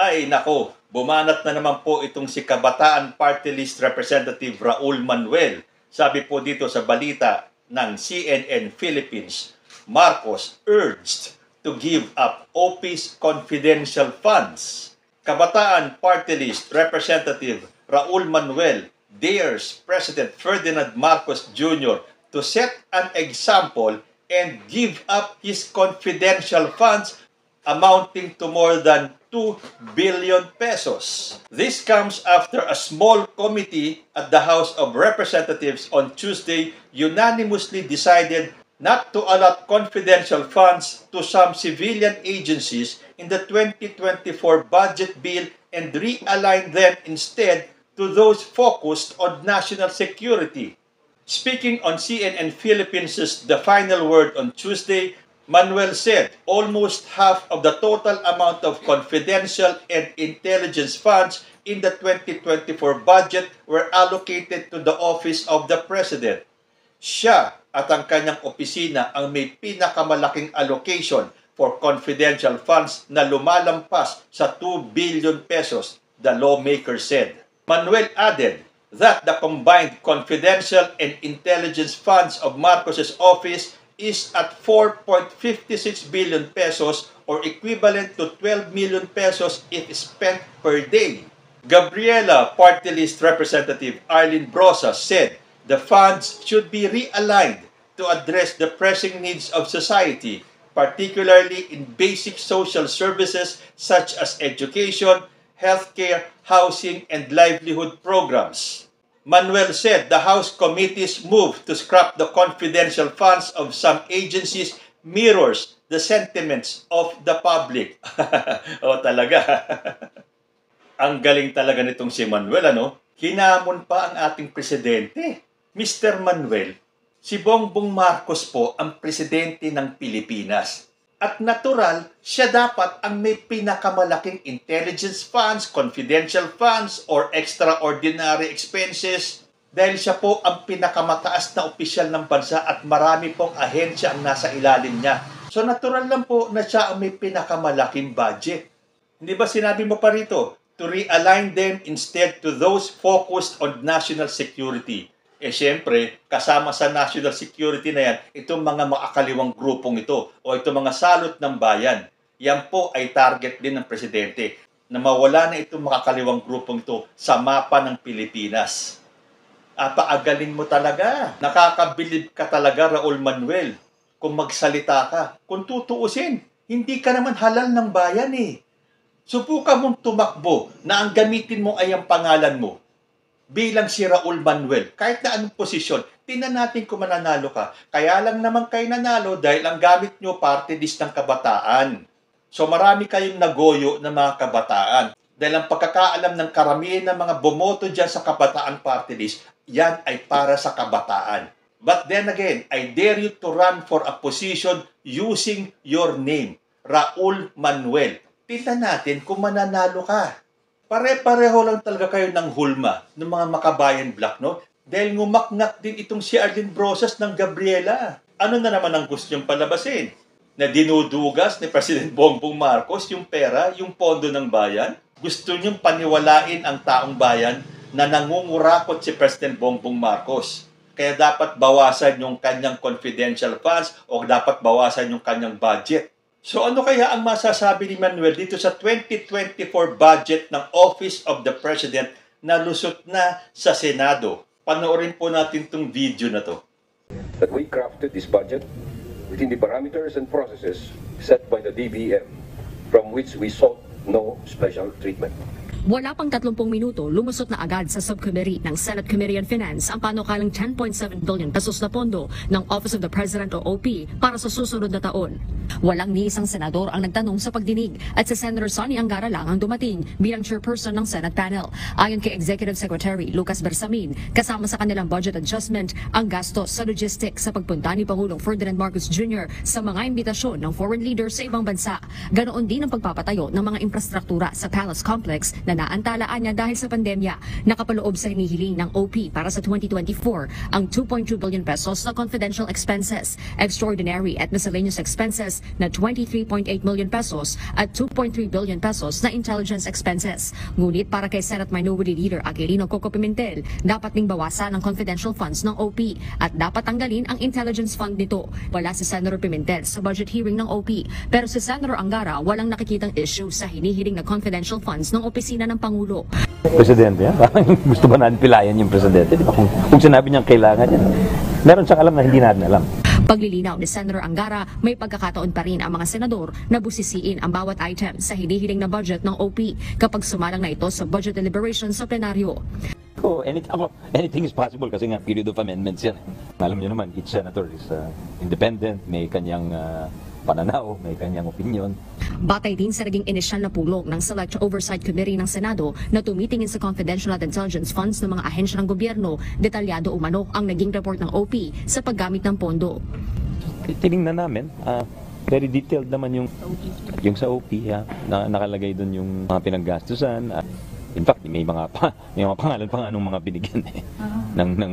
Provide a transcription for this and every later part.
Ay nako, bumanat na naman po itong si Kabataan Party List Representative Raul Manuel. Sabi po dito sa balita ng CNN Philippines, Marcos urged to give up OP's confidential funds. Kabataan Party List Representative Raul Manuel dares President Ferdinand Marcos Jr. to set an example and give up his confidential funds amounting to more than 2 billion pesos. This comes after a small committee at the House of Representatives on Tuesday unanimously decided not to allot confidential funds to some civilian agencies in the 2024 budget bill and realign them instead to those focused on national security. Speaking on CNN Philippines' The Final Word on Tuesday, Manuel said almost half of the total amount of confidential and intelligence funds in the 2024 budget were allocated to the Office of the President. Siya at ang kanyang opisina ang may pinakamalaking allocation for confidential funds na lumalampas sa 2 billion pesos, the lawmaker said. Manuel added that the combined confidential and intelligence funds of Marcos's office is at 4.56 billion pesos or equivalent to 12 million pesos if spent per day. Gabriela Party List Representative Arlene Brosa said the funds should be realigned to address the pressing needs of society, particularly in basic social services such as education, healthcare, housing, and livelihood programs. Manuel said the House Committee's move to scrap the confidential funds of some agencies mirrors the sentiments of the public. O talaga. Ang galing talaga nitong si Manuel, ano? Hinamon pa ang ating presidente. Mr. Manuel, si Bongbong Marcos po ang presidente ng Pilipinas. At natural, siya dapat ang may pinakamalaking intelligence funds, confidential funds, or extraordinary expenses dahil siya po ang pinakamataas na opisyal ng bansa at marami pong ahensya ang nasa ilalim niya. So natural lang po na siya ang may pinakamalaking budget. Hindi ba sinabi mo pa rito? To realign them instead to those focused on national security. Eh siyempre, kasama sa national security na yan, itong mga makakaliwang grupong ito o itong mga salot ng bayan. Yan po ay target din ng presidente na mawala na itong makakaliwang grupong ito sa mapa ng Pilipinas. Paagaling mo talaga. Nakakabilib ka talaga, Raul Manuel, kung magsalita ka. Kung tutuusin, hindi ka naman halal ng bayan eh. Subukan mong tumakbo na ang gamitin mo ay ang pangalan mo. Bilang si Raul Manuel, kahit na anong posisyon, tingnan natin kung mananalo ka. Kaya lang naman kayo nanalo dahil ang gamit nyo party list ng kabataan. So marami kayong nagoyo ng mga kabataan. Dahil ang pagkakaalam ng karamihan ng mga bumoto dyan sa kabataan party list, yan ay para sa kabataan. But then again, I dare you to run for a position using your name, Raul Manuel. Tingnan natin kung mananalo ka. Pare-pareho lang talaga kayo ng hulma ng mga makabayan black, no? Dahil ngumaknak din itong si Arlene Brosas ng Gabriela. Ano na naman ang gusto niyong palabasin? Na dinudugas ni President Bongbong Marcos yung pera, yung pondo ng bayan? Gusto niyong paniwalain ang taong bayan na nangungurakot si President Bongbong Marcos. Kaya dapat bawasan yung kanyang confidential funds o dapat bawasan yung kanyang budget. So ano kaya ang masasabi ni Manuel dito sa 2024 budget ng Office of the President na lusot na sa Senado? Panoorin po natin itong video na to. That we crafted this budget within the parameters and processes set by the DBM from which we sought no special treatment. Wala pang 30 minuto, lumusot na agad sa subcommittee ng Senate Committee on Finance ang panukalang 10.7 billion pesos na pondo ng Office of the President o OP para sa susunod na taon. Walang ni isang senador ang nagtanong sa pagdinig at si Senator Sonny Angara lang ang dumating bilang chairperson ng Senate panel. Ayon kay Executive Secretary Lucas Bersamin, kasama sa kanilang budget adjustment ang gastos sa logistics sa pagpunta ni Pangulong Ferdinand Marcos Jr. sa mga imbitasyon ng foreign leaders sa ibang bansa. Ganoon din ang pagpapatayo ng mga infrastruktura sa Palace Complex na na naantalaan niya dahil sa pandemya. Nakapaloob sa hinihiling ng OP para sa 2024 ang 2.2 billion pesos na confidential expenses, extraordinary at miscellaneous expenses na 23.8 million pesos at 2.3 billion pesos na intelligence expenses. Ngunit para kay Senate Minority Leader Aquilino Coco Pimentel, dapat ding bawasan ang confidential funds ng OP at dapat tanggalin ang intelligence fund nito. Wala si Senator Pimentel sa budget hearing ng OP, pero si Senator Angara walang nakikitang issue sa hinihiling na confidential funds ng opisina ng Pangulo. Presidente yan? Parang gusto ba natin pilayan yung presidente? Di ba? Kung sinabi niyang kailangan yan, meron siyang alam na hindi natin alam. Paglilinaw ni Senator Angara, may pagkakataon pa rin ang mga senador na busisiin ang bawat item sa hinihiling na budget ng OP kapag sumalang na ito sa budget deliberations sa plenaryo. Anything is possible kasi nga period of amendments yan. Alam niyo naman, each senator is independent, may kanyang pananaw, may kanyang opinion. Batay din sa naging inisyal na pulong ng Select Oversight Committee ng Senado na tumitingin sa confidential at intelligence funds ng mga ahensya ng gobyerno, detalyado umano ang naging report ng OP sa paggamit ng pondo. Tinignan namin, very detailed naman yung sa OP, na nakalagay doon yung mga pinaggastusan. In fact, may mga pangalan pa nga anong mga binigyan ng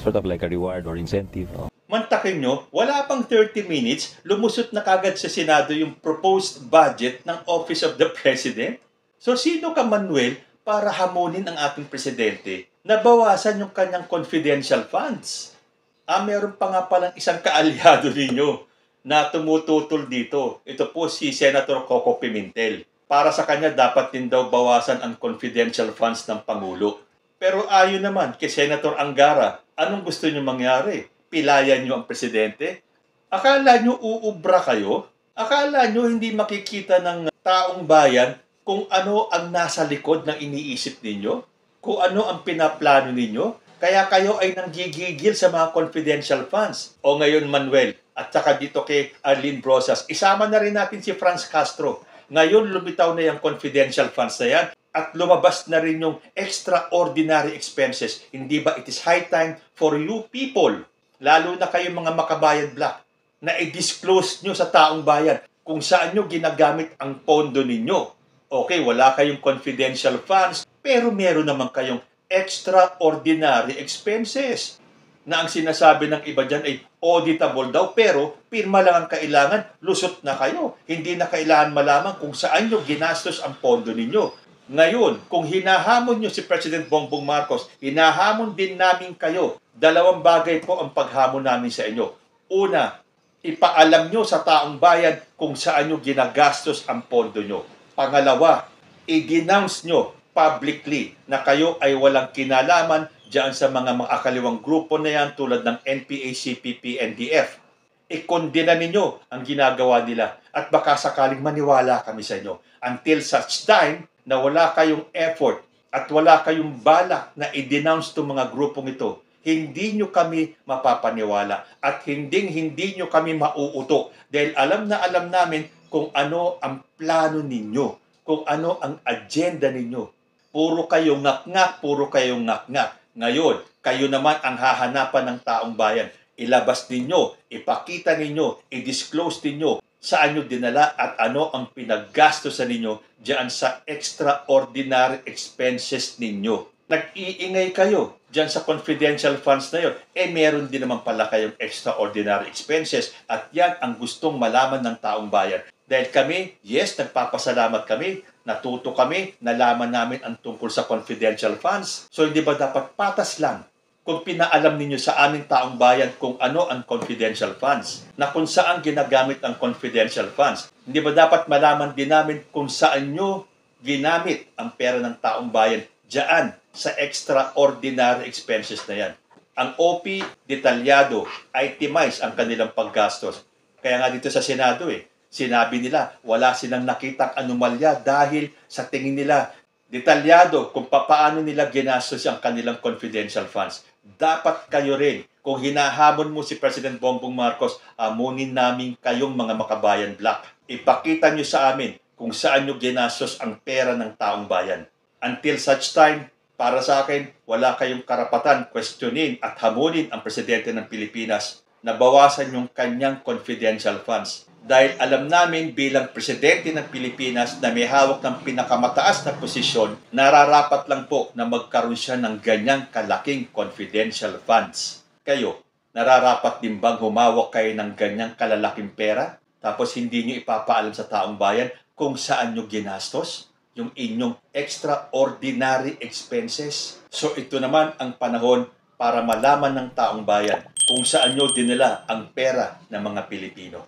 sort of like a reward or incentive. Mantakin nyo, wala pang 30 minutes, lumusot na kagad sa Senado yung proposed budget ng Office of the President. So sino ka, Manuel, para hamunin ang ating presidente na bawasan yung kanyang confidential funds? Meron pa nga palang isang kaalyado ninyo na tumututol dito. Ito po si Senator Coco Pimentel. Para sa kanya, dapat din daw bawasan ang confidential funds ng Pangulo. Pero ayon naman kay Senator Angara, anong gusto niyo mangyari? Pilayan niyo ang presidente? Akala niyo uubra kayo? Akala niyo hindi makikita ng taong bayan kung ano ang nasa likod ng iniisip ninyo? Kung ano ang pinaplano ninyo? Kaya kayo ay nanggigigil sa mga confidential funds. O ngayon, Manuel, at saka dito kay Arlene Brosas, isama na rin natin si Franz Castro. Ngayon, lumitaw na yung confidential funds na yan at lumabas na rin yung extraordinary expenses. Hindi ba it is high time for you people, lalo na kayong mga makabayan black, na i-disclose nyo sa taong bayan kung saan nyo ginagamit ang pondo ninyo? Okay, wala kayong confidential funds, pero meron naman kayong extraordinary expenses na ang sinasabi ng iba dyan ay auditable daw, pero pirma lang ang kailangan, lusot na kayo. Hindi na kailangan malaman kung saan nyo ginastos ang pondo ninyo. Ngayon, kung hinahamon nyo si President Bongbong Marcos, hinahamon din namin kayo. Dalawang bagay po ang paghamon namin sa inyo. Una, ipaalam nyo sa taong bayan kung saan nyo ginagastos ang pondo nyo. Pangalawa, i-denounce nyo publicly na kayo ay walang kinalaman diyan sa mga akaliwang grupo na yan tulad ng NPA, CPP, NDF. Ikondena ninyo ang ginagawa nila at baka sakaling maniwala kami sa inyo. Until such time na wala kayong effort at wala kayong balak na i-denounce itong mga grupong ito, hindi nyo kami mapapaniwala at hindi nyo kami mauuto dahil alam na alam namin kung ano ang plano ninyo, kung ano ang agenda ninyo. Puro kayong ngak-ngak, puro kayong ngak-ngak. Ngayon, kayo naman ang hahanapan ng taong bayan. Ilabas ninyo, ipakita ninyo, i-disclose ninyo saan nyo dinala at ano ang pinaggastosan ninyo diyan sa extraordinary expenses ninyo. Nag-iingay kayo diyan sa confidential funds na yun. Meron din naman pala kayong extraordinary expenses at yan ang gustong malaman ng taong bayan. Dahil kami, yes, nagpapasalamat kami, natuto kami, nalaman namin ang tungkol sa confidential funds. So hindi ba dapat patas lang kung pinaalam ninyo sa aming taong bayan kung ano ang confidential funds, na kung saan ginagamit ang confidential funds? Hindi ba dapat malaman din namin kung saan nyo ginamit ang pera ng taong bayan diyan sa extraordinary expenses na yan? Ang OP, detalyado, itemize ang kanilang paggastos. Kaya nga dito sa Senado sinabi nila, wala silang nakitang anomalya dahil sa tingin nila, detalyado kung paano nila ginastos ang kanilang confidential funds. Dapat kayo rin, kung hinahamon mo si President Bongbong Marcos, amunin namin kayong mga makabayan black. Ipakita nyo sa amin kung saan nyo ginastos ang pera ng taong bayan. Until such time, para sa akin, wala kayong karapatan questionin at hamunin ang Presidente ng Pilipinas. nabawasan yung kanyang confidential funds. Dahil alam namin bilang presidente ng Pilipinas na may hawak ng pinakamataas na posisyon, nararapat lang po na magkaroon siya ng ganyang kalaking confidential funds. Kayo, nararapat din bang humawak kayo ng ganyang kalalaking pera? Tapos hindi nyo ipapaalam sa taong bayan kung saan nyo ginastos yung inyong extraordinary expenses. So ito naman ang panahon para malaman ng taong bayan kung saan nyo dinala ang pera ng mga Pilipino.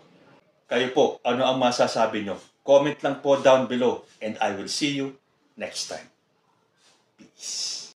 Kayo po, ano ang masasabi nyo? Comment lang po down below and I will see you next time. Peace.